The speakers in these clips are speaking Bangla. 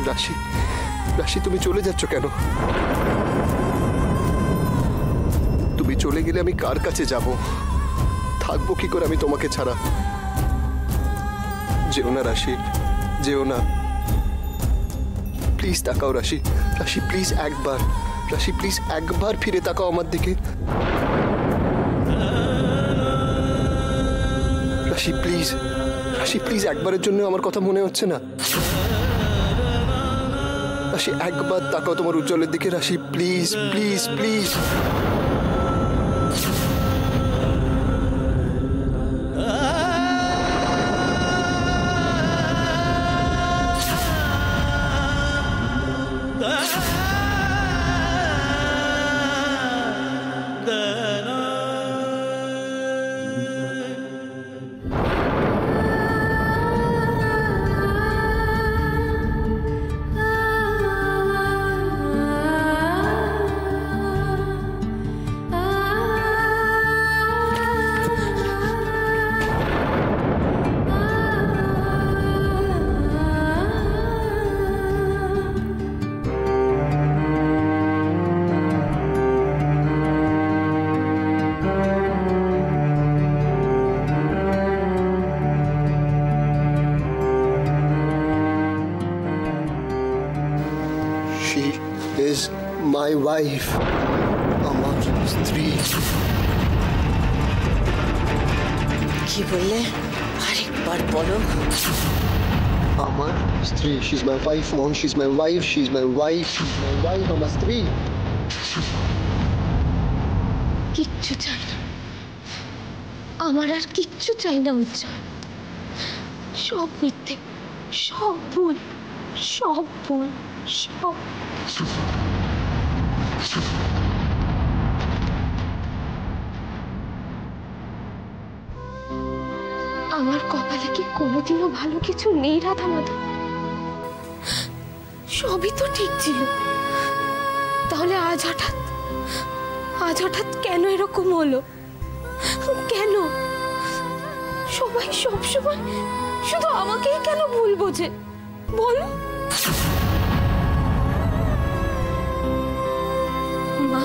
রাশি, রাশি তুমি চলে যাচ্ছ কেন? তুমি চলে গেলে আমি কার কাছে যাব? থাকবো কি করে আমি তোমাকে ছাড়া? যেও না রাশি, যেও না, প্লিজ তাকাও রাশি। রাশি প্লিজ একবার, রাশি প্লিজ একবার ফিরে তাকাও আমার দিকে। রাশি প্লিজ, রাশি প্লিজ একবারের জন্য আমার কথা মনে হচ্ছে না? রাশি একবার তাকাও তোমার উজ্জ্বলের দিকে। রাশি please please please. She is my wife. আমার স্ত্রী। কি বললে? আরেকবার বলো। আমার স্ত্রী। She's my wife, mom. She's my wife. She's my wife. She's my wife. আমার স্ত্রী। কিচ্ছু চাই না, আমার আর কিচ্ছু চাই না উজ্জ্বল। সব মিথ্যে, সব ভুল, সব ভুল, সব। আমার কপালে কি কোনোদিনও ভালো কিছু নেই রাধা মাধব? সবই তো ঠিক ছিল, তাহলে আজ হঠাৎ কেন এরকম হলো? কেন সবাই সবসময় শুধু আমাকেই কেন ভুল বোঝে বলো? মা,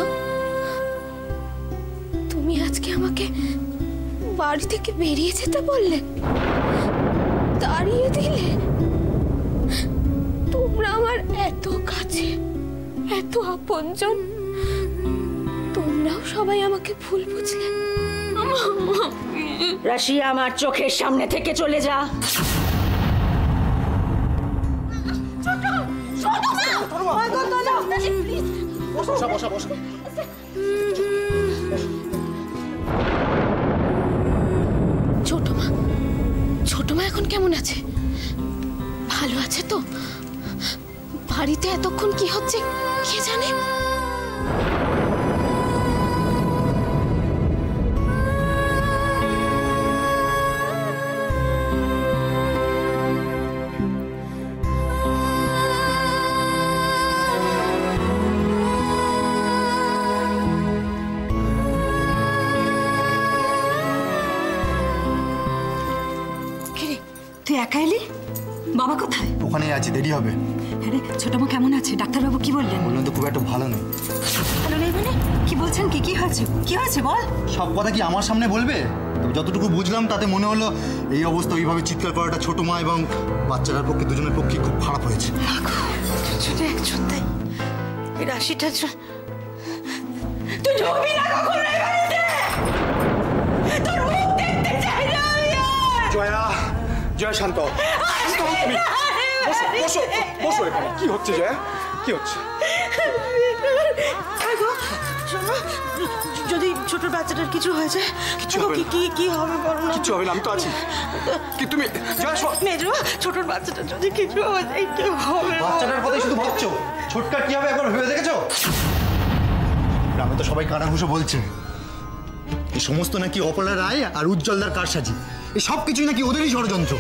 তুমি আজকে আমাকে বাড়ি থেকে বেরিয়ে যেতে বললে, তাড়িয়ে দিলে। তোমরা আমার এত কাছে, এত আপনজন, তোমরাও সবাই আমাকে ভুল বুঝলে। রাশি, আমার চোখের সামনে থেকে চলে যা। ছোট মা এখন কেমন আছে? ভালো আছে তো? বাড়িতে এতক্ষণ কি হচ্ছে কে জানে? তুই একা এলি? বাবা কোথায়? ওখানেই আছে, দেরি হবে। আরে ছোট মা কেমন আছে? ডাক্তারবাবু কি বললেন? বললেন তো খুব একটা ভালো নেই। ভালো নেই মানে? কি বলছেন? কি হয়েছে? কি হয়েছে বল। সব কথা কি আমার সামনে বলবে? তবে যতটুকু বুঝলাম তাতে মনে হলো এই অবস্থা ওইভাবে চিৎকার করাটা ছোট মা এবং বাচ্চাটার পক্ষে, দুজনের পক্ষে খুব খারাপ হয়েছে। একজন তাই রাশিটা তুই ঢুকবি না কখনো এই বাড়িতে। তোর মুখ দেখতে চাই না আমি। জয়া, জয়া শান্ত। বসো বসো এখানে। কি হচ্ছে জয়া? কি হচ্ছে? যদি ছোট বাচ্চাটার কিছু হয়ে যায়, কি হবে বলো না? কিছু হবে না, আমি তো আছি। কি তুমি মেজো, ছোট বাচ্চাটা যদি কিছু হয়ে যায় কি হবে? বাচ্চাটার কথাই শুধু ভাবছো, ছোটকার কি হবে একবার ভেবে দেখেছো? গ্রামে তো সবাই কানাঘুষো বলছে এই সমস্ত নাকি অপলা রায় আর উজ্জ্বলদার কারসাজি। এই সব কিছুই নাকি ওদেরই ষড়যন্ত্র।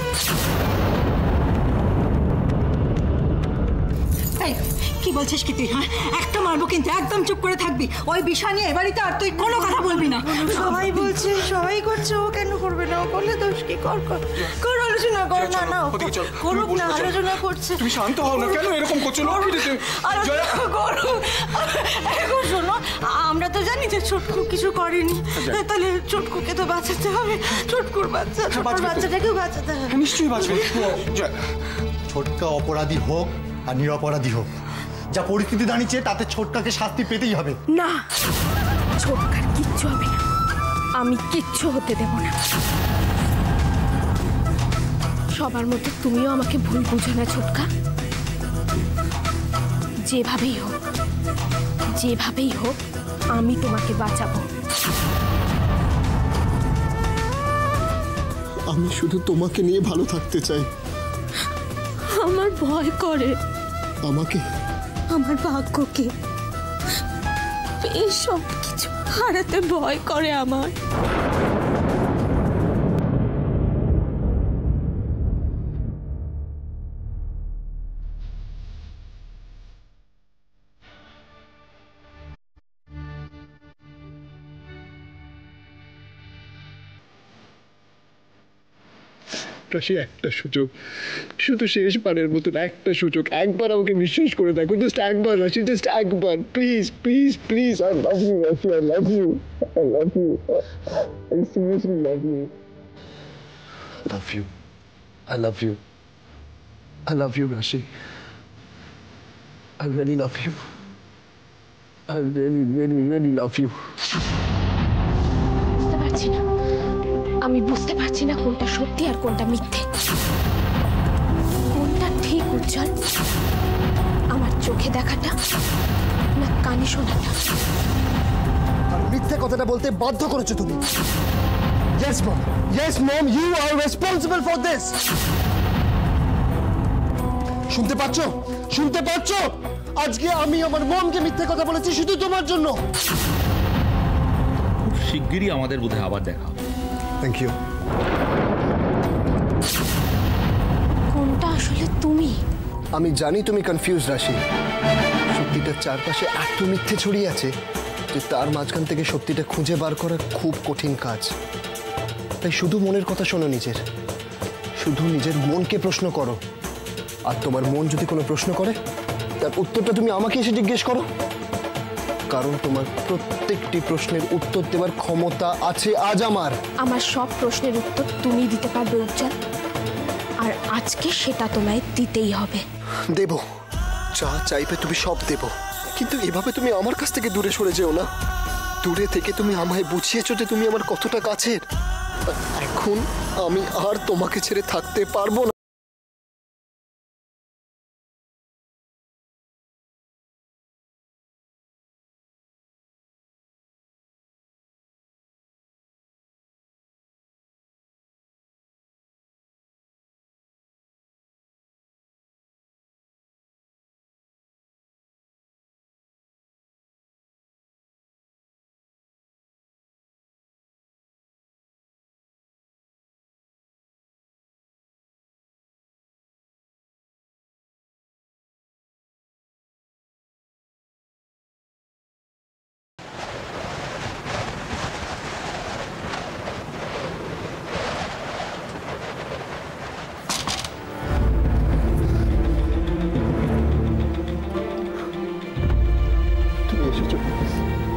কি বলছিস কি তুই? হ্যাঁ, একটা মারবো কিন্তু, একদম চুপ করে থাকবি। ওই বিষয় নিয়ে এবারিতে আর তুই কোনো কথা বলবি না। সবাই বলছে, সবাই করছে, ও কেন করবে না? ও করলে দোষ কি? কর কর কর, আলোচনা কর। না না, করুক না, আলোচনা করছে। তুমি শান্ত হও না, কেন এরকম করছো? আলোচনা করো। এখন শোনো, আমরা তো জানি যে ছোটকু কিছু করেনি, তাহলে ছোটকুকে তো বাঁচাতে হবে। ছোটকুর বাচ্চা, ছোটকুর বাচ্চাটাকেও বাঁচাতে হবে। নিশ্চয়ই বাঁচবে। ছোটকা অপরাধী হোক আর নিরপরাধী হোক, যা পরিস্থিতি দাঁড়িয়েছে তাতে ছোটকাকে শাস্তি পেতেই হবে। না, ছোটকার কিচ্ছু হবে না, আমি কিচ্ছু হতে দেব না। সবার মতো তুমিও আমাকে ভুল বুঝো না ছোটকা। যেভাবেই হোক, যেভাবেই হোক, আমি তোমাকে বাঁচাবো। আমি শুধু তোমাকে নিয়ে ভালো থাকতে চাই। আমার ভয় করে, আমাকে, আমার ভাগ্যকে, এই সব কিছু হারাতে ভয় করে আমার। রাশি, একটা সুযোগ, শুধু শেষবারের মতন একটা সুযোগ, একবার আমাকে বিশ্বাস করে দেখো। জাস্ট একবার রাশি, জাস্ট একবার, please please please. I love you Rashi, I love you, I love you, I seriously love you, love you, I love you, I love you Rashi, I really love you, I really really really love you. বুঝতে পারছি না, আমি বুঝতে পারছি না কোনটা সত্যি আর কোনটা মিথ্যে, কোনটা ঠিক উজ্জ্বল, আমার চোখে দেখাটা না কানে শোনাটা। আর মিথ্যে কথাটা বলতে বাধ্য করেছো তুমি। Yes mom, yes mom, you are responsible for this. শুনতে পাচ্ছো? শুনতে পাচ্ছো? আজকে আমি আমার মমকে মিথ্যে কথা বলেছি শুধু তোমার জন্য। শিগগিরই আমাদের বোধহয় আবার দেখা হবে। Thank you. কোনটা আসলে তুমি? আমি জানি তুমি কনফিউজ রাশি। সত্যিটার চারপাশে এত মিথ্যে ছড়িয়ে আছে যে তার মাঝখান থেকে সত্যিটা খুঁজে বার করা খুব কঠিন কাজ। তাই শুধু মনের কথা শোনো নিজের, শুধু নিজের মনকে প্রশ্ন করো। আর তোমার মন যদি কোনো প্রশ্ন করে তার উত্তরটা তুমি আমাকে এসে জিজ্ঞেস করো, কারণ তোমার প্রত্যেকটি প্রশ্নের উত্তর দেওয়ার ক্ষমতা আছে আজ আমার। আমার সব প্রশ্নের উত্তর তুমি দিতে পারবে উজ্জ্বল, আর আজকে সেটা তোমায় দিতেই হবে। দেব, যা চাইবে তুমি সব দেব, কিন্তু এভাবে তুমি আমার কাছ থেকে দূরে সরে যেও না। দূরে থেকে তুমি আমায় বুঝিয়েছো যে তুমি আমার কতটা কাছের। এখন আমি আর তোমাকে ছেড়ে থাকতে পারবো না।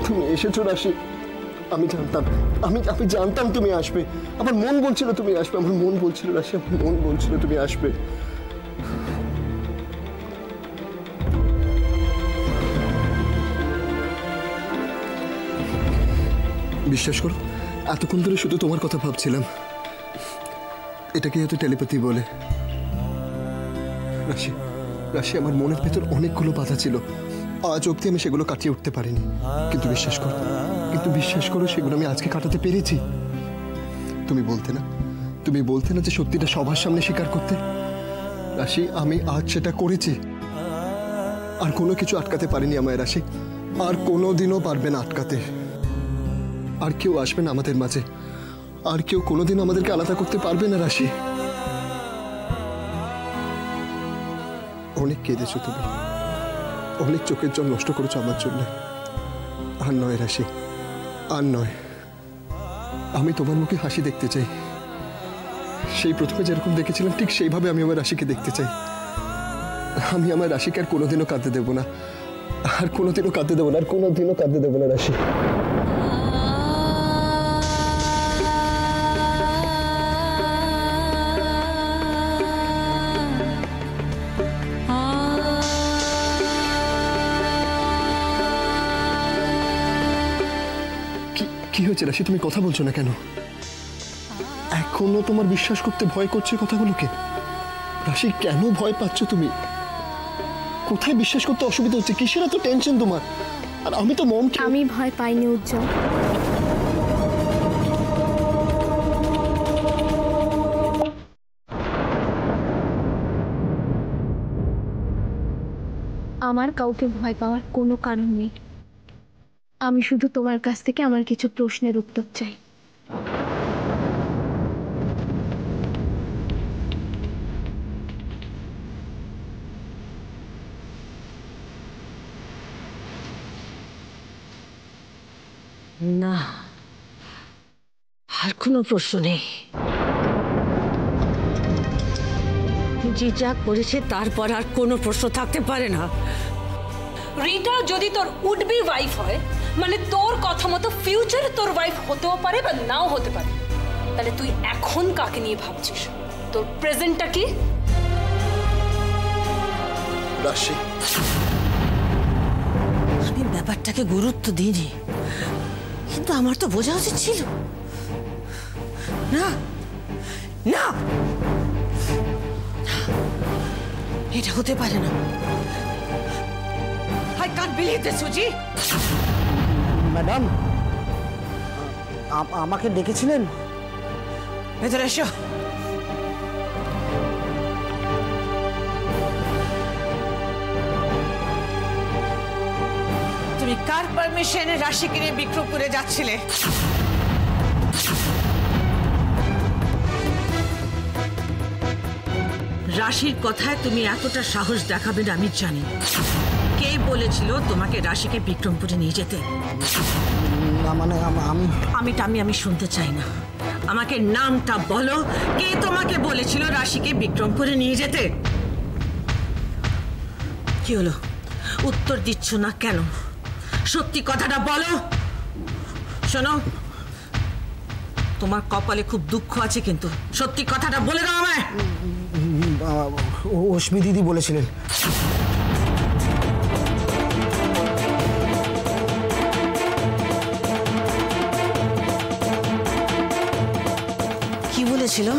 তুমি এসেছো রাশি, আমি জানতাম, আমি জানতাম তুমি আসবে। আমার মন বলছিল তুমি আসবে, আমার মন বলছিল রাশি, আমার মন বলছিল তুমি আসবে। বিশ্বাস করো, এতক্ষণ ধরে শুধু তোমার কথা ভাবছিলাম। এটাকে হয়তো টেলিপ্যাথি বলে। রাশি, রাশি, আমার মনের ভেতর অনেকগুলো বাধা ছিল, আজ অব্দি আমি সেগুলো কাটিয়ে উঠতে পারিনি। কিন্তু বিশ্বাস করো সেগুলো আমি আজকে কাটাতে পেরেছি। তুমি বলতে না যে সত্যিটা সবার সামনে স্বীকার করতে। রাশি, আমি আজ সেটা করেছি। আর কোনো কিছু আটকাতে পারিনি আমায় রাশি, আর কোনোদিনও পারবে না আটকাতে। আর কেউ আসবে না আমাদের মাঝে, আর কেউ কোনোদিন আমাদেরকে আলাদা করতে পারবে না রাশি। অনেক কেঁদেছো তুমি, অনেক চোখের জল নষ্ট করেছো আমার জন্য। আর নয় রাশি, আর নয়। আমি তোমার মুখে হাসি দেখতে চাই। সেই প্রথমে যেরকম দেখেছিলাম ঠিক সেইভাবে আমি আমার রাশিকে দেখতে চাই। আমি আমার রাশিকে আর কোনোদিনও কাঁদতে দেবো না, আর কোনোদিনও কাঁদতে দেবো না, আর কোনোদিনও কাঁদতে দেবো না রাশি। কি হয়েছে রাশি? তুমি কথা বলছো না কেন? এখনো তোমার বিশ্বাস করতে ভয় করছে কথাগুলোকে? রাশি, কেন ভয় পাচ্ছ তুমি? কোথায় বিশ্বাস করতে অসুবিধা হচ্ছে? কিসের এত টেনশন তোমার? আর আমি তো মমকে... আমি ভয় পাইনি উজ্জ্বল। আমার কাউকে ভয় পাওয়ার কোনো কারণ নেই। আমি শুধু তোমার কাছ থেকে আমার কিছু প্রশ্নের উত্তর চাই। না, আর কোনো প্রশ্ন নেই। যে যা করেছে তারপর আর কোনো প্রশ্ন থাকতে পারে না। রিটা যদি তোর উড বি ওয়াইফ হয়, মানে তোর কথা মতো ফিউচারে তোর ওয়াইফ হতেও পারে বা নাও হতে পারে, তাহলে তুই এখন কাকে নিয়ে ভাবছিস? তোর প্রেজেন্টটা কি? রাশি, আমি ব্যাপারটাকে গুরুত্ব দিইনি, কিন্তু আমার তো বোঝা উচিত ছিল। না না, এটা হতে পারে না। I can't believe this, সুজি। ম্যাডাম, আমাকে ডেকেছিলেন? ভেতরে এসো। তুমি কার পারমিশনে রাশিকে নিয়ে বিক্রমপুরে যাচ্ছিলে? রাশির কথায় তুমি এতটা সাহস দেখাবে না আমি জানি। কে বলেছিল তোমাকে রাশিকে বিক্রমপুরে নিয়ে যেতে? না মানে আমি শুনতে চাই না। আমাকে নামটা বলো, কে তোমাকে বলেছিল রাশিকে বিক্রমপুরে নিয়ে যেতে? কি হলো, উত্তর দিচ্ছ না কেন? সত্যি কথাটা বলো। শোনো, তোমার কপালে খুব দুঃখ আছে, কিন্তু সত্যি কথাটা বলে দাও আমায়। অশ্মি দিদি বলেছিলেন। কি বলেছিল?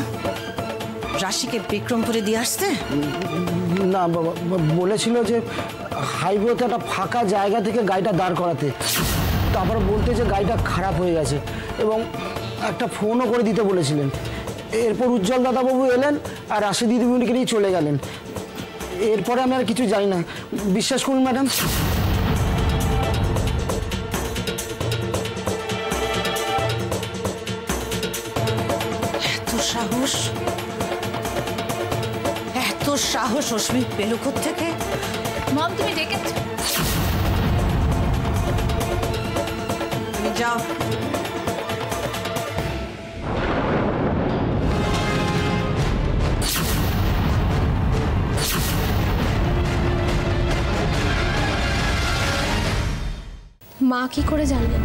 রাশিকে বিক্রমপুরে দিয়ে আসতে? না, বলেছিল যে হাইওয়েতে একটা ফাঁকা জায়গা থেকে গাড়িটা দাঁড় করাতে, তারপর বলতে যে গাড়িটা খারাপ হয়ে গেছে এবং একটা ফোনও করে দিতে বলেছিলেন। এরপর উজ্জ্বল দাদাবাবু এলেন আর রাশি দিদিমণিকে নিয়ে চলে গেলেন। এরপরে আমি আর কিছু জানি না, বিশ্বাস করুন ম্যাডাম। এত সাহস অশ্মি পেল কোত্থেকে? মম, তুমি ডেকেছ? তুমি যাও। মা কি করে জানলেন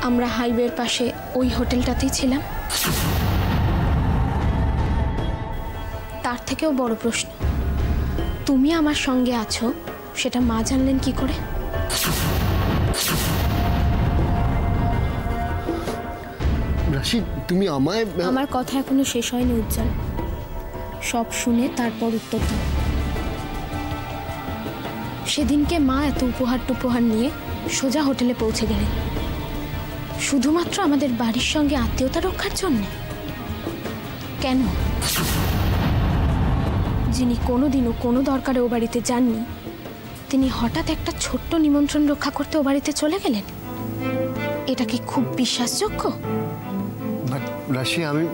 আমরা হাইওয়ের পাশে ওই হোটেলটাতেই ছিলাম? তার থেকেও বড় প্রশ্ন, তুমি আমার সঙ্গে আছো সেটা মা জানলেন কি করে? রাশি, তুমি আমায়... আমার কথা এখনো শেষ হয়নি উজ্জ্বল। সব শুনে তারপর উত্তর দাও। সেদিনকে মা এত উপহার নিয়ে সোজা হোটেলে পৌঁছে গেলেন শুধুমাত্র আমাদের বাড়ির সঙ্গে আত্মীয়তা রক্ষার জন্য? কেন? যিনি কোনোদিনও কোনো দরকারে ও বাড়িতে যাননি, তিনি হঠাৎ একটা ছোট্ট নিমন্ত্রণ রক্ষা করতে ও বাড়িতে চলে গেলেন। এটা কি খুব বিশ্বাসযোগ্য? রাশি, আমি...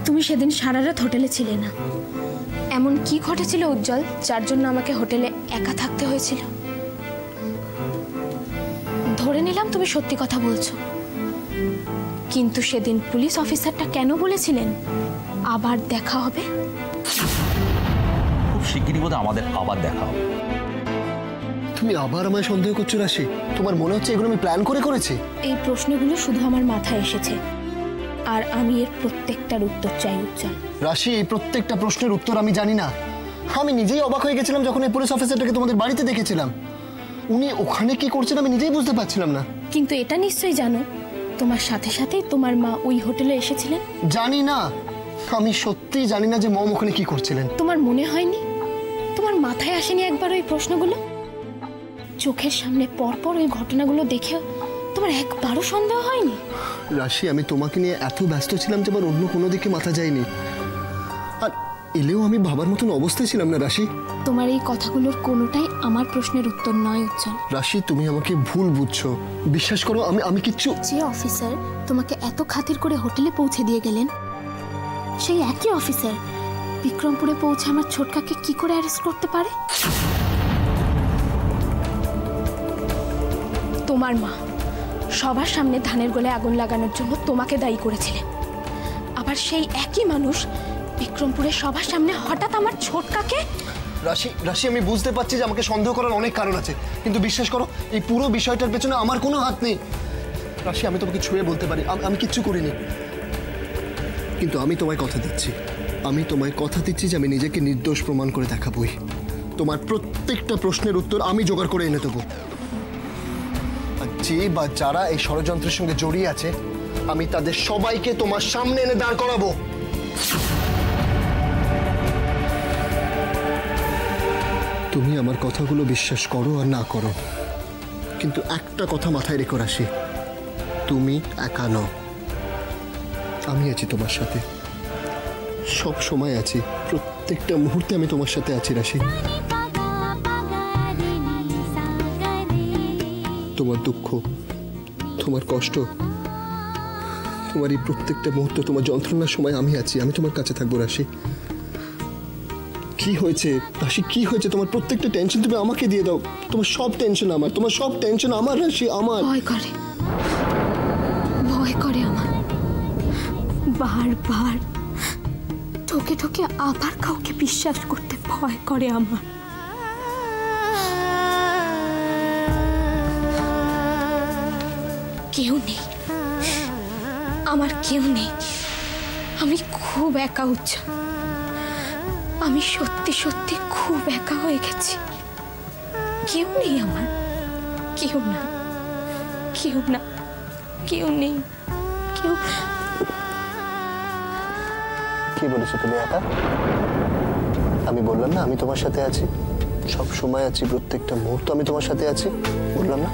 তুমি সেদিন সারা রাত হোটেলে ছিলে না, এমন কি ঘটেছিল উজ্জ্বল যার জন্য আমাকে হোটেলে একা থাকতে হয়েছিল? ধরে নিলাম তুমি সত্যি কথা বলছো, কিন্তু সেদিন পুলিশ অফিসারটা কেন বলেছিলেন আবার দেখা হবে? খুব শিগগিরই বোধহয় আমাদের আবার দেখা হবে। তুমি আবার আমায় সন্দেহ করছো রাশি? তোমার মনে হচ্ছে এগুলো আমি প্ল্যান করে করেছি? এই প্রশ্নগুলো শুধু আমার মাথায় এসেছে, আর আমি এর প্রত্যেকটার উত্তর চাই উজ্জ্বল। রাশি, এই প্রত্যেকটা প্রশ্নের উত্তর আমি জানি না। আমি নিজেই অবাক হয়ে গেছিলাম যখন এই পুলিশ অফিসারটাকে তোমাদের বাড়িতে দেখেছিলাম। উনি ওখানে কি করছেন আমি নিজেই বুঝতে পারছিলাম না। কিন্তু এটা নিশ্চয়ই জানো তোমার সাথে সাথেই তোমার মা ওই হোটেলে এসেছিলেন? জানি না, আমি সত্যিই জানি না যে মম ওখানে কি করছিলেন। তোমার মনে হয়নি, তোমার মাথায় আসেনি একবার ওই প্রশ্নগুলো? চোখের সামনে পরপর ওই ঘটনাগুলো দেখে তোমার একবারও সন্দেহ হয়নি? রাশি, আমি তোমাকে নিয়ে এত ব্যস্ত ছিলাম যে আমার অন্য কোনো দিকে মাথা যায়নি। আর এলেও আমি ভাবার মতন অবস্থায় ছিলাম না রাশি। তোমার এই কথাগুলোর কোনোটাই আমার প্রশ্নের উত্তর নয় উজ্জ্বল। রাশি, তুমি আমাকে ভুল বুঝছো। বিশ্বাস করো, আমি কিচ্ছু। যে অফিসার তোমাকে এত খাতির করে হোটেলে পৌঁছে দিয়ে গেলেন, সেই একই অফিসার বিক্রমপুরে পৌঁছে আমার ছোটকাকে কি করে অ্যারেস্ট করতে পারে? তোমার মা সবার সামনে ধানের গোলায় আগুন লাগানোর জন্য তোমাকে দায়ী করেছিলেন, আবার সেই একই মানুষ বিক্রমপুরে সবার সামনে হঠাৎ আমার ছোটকাকে। রাশি, আমি বুঝতে পারছি যে আমাকে সন্দেহ করার অনেক কারণ আছে, কিন্তু বিশ্বাস করো এই পুরো বিষয়টার পেছনে আমার কোনো হাত নেই। রাশি, আমি তোমাকে ছুঁয়ে বলতে পারি আমি কিচ্ছু করিনি, কিন্তু আমি তোমায় কথা দিচ্ছি যে আমি নিজেকে নির্দোষ প্রমাণ করে দেখাবই। তোমার প্রত্যেকটা প্রশ্নের উত্তর আমি জোগাড় করে এনে দেবো। আর যে বা যারা এই ষড়যন্ত্রের সঙ্গে জড়িয়ে আছে আমি তাদের সবাইকে তোমার সামনে এনে দাঁড় করাবো। তুমি আমার কথাগুলো বিশ্বাস করো আর না করো, কিন্তু একটা কথা মাথায় রেখো রাশি, তুমি একা নও। আমি আছি তোমার সাথে, সব সময় আছি, প্রত্যেকটা মুহূর্তে আমি তোমার সাথে আছি রাশি। তোমার দুঃখ, তোমার কষ্ট, তোমার এই প্রত্যেকটা মুহূর্তে, তোমার যন্ত্রণার সময় আমি আছি, আমি তোমার কাছে থাকবো রাশি। কি হয়েছে রাশি, কি হয়েছে? তোমার প্রত্যেকটা টেনশন তুমি আমাকে দিয়ে দাও। তোমার সব টেনশন আমার, তোমার সব টেনশন আমার রাশি, আমার। ভয় করে আমার, বারবার ঠকে ঠকে আবার কাউকে বিশ্বাস করতে ভয় করে আমার। কেউ নেই, আমার কেউ নেই, আমি খুব একা উজ্জ্বল, আমি সত্যি সত্যি খুব একা হয়ে গেছি। কেউ নেই আমার, কেউ না, কেউ না, কেউ নেই, কেউ। কি বলেছো তুমি একা? আমি বললাম না আমি তোমার সাথে আছি, সব সময় আছি, প্রত্যেকটা মুহূর্ত আমি তোমার সাথে আছি, বললাম না?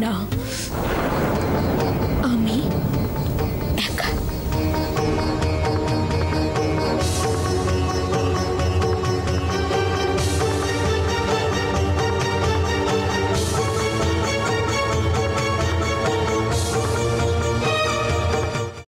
না,